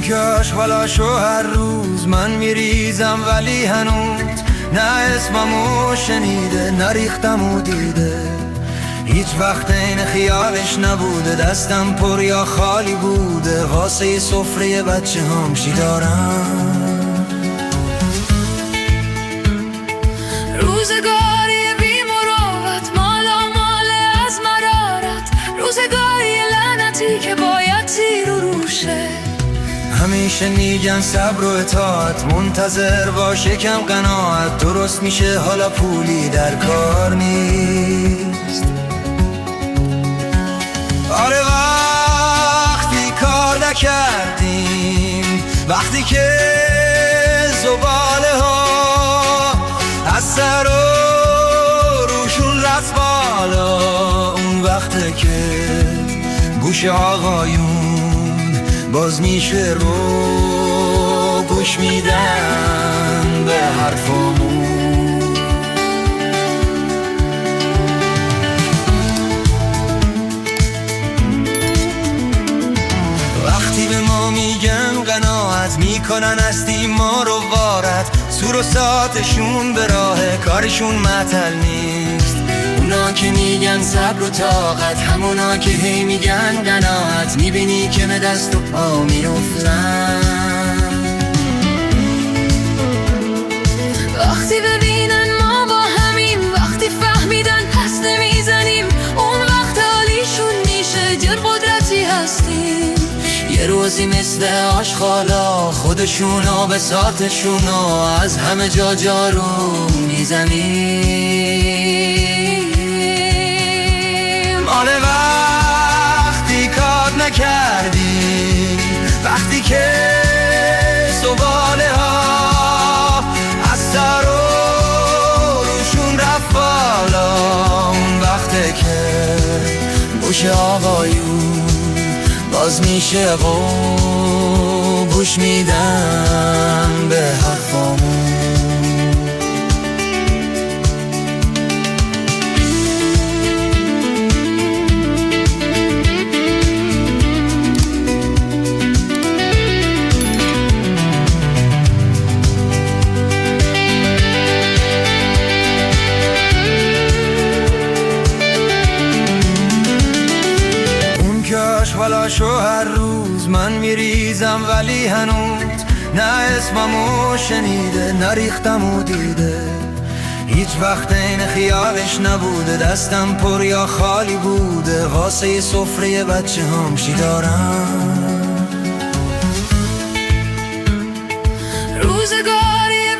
که آشغالاشو هر روز من میریزم، ولی هنوز نه اسممو شنیده، نه ریختمو دیده. هیچ وقت این خیالش نبوده، دستم پر یا خالی بوده، واسه سفره بچه هم چی دارم. روزگاری بی مروت، مالا ماله از مرارت، روزگاری لعنتی که باید تیر و روشه. همیشه میگن صبر و اطاعت، منتظر باشه کم قناعت، درست میشه حالا پولی در کار نیست. آره وقتی کار نکردیم، وقتی که زباله ها از سر و روشون رفت بالا، اون وقته که گوش آقایون باز میشه رو گوش میدن به حرفامون. وقتی به ما میگن قناعت، میکنن هستی ما رو وارد، سور و ساعتشون به راه کارشون معطل نیست. اونا که میگن صبر و طاقت، همونا که هی میگن قناعت، میبینی که به دست و پا میافتن. وقتی ببینن ما با همیم، وقتی فهمیدن پس نمیزنیم، اون وقت حالیشون میشه جر قدرتی هستیم. یه روزی مثل آشغالا خودشونو به ساتشونو از همه جا جارو میزنیم. آره وقتی کار نکردیم، وقتی که زباله ها از سر و روشون رفت بالا، اون وقته که گوش آقایون باز میشه و گوش میدن به حرفامون. آشغالاشو هر روز من میریزم، ولی هنوز نه اسممو شنیده، نه ریختمو دیده. هیچ وقت این خیالش نبوده، دستم پر یا خالی بوده، واسه سفره بچه هم چی دارم. روزگاری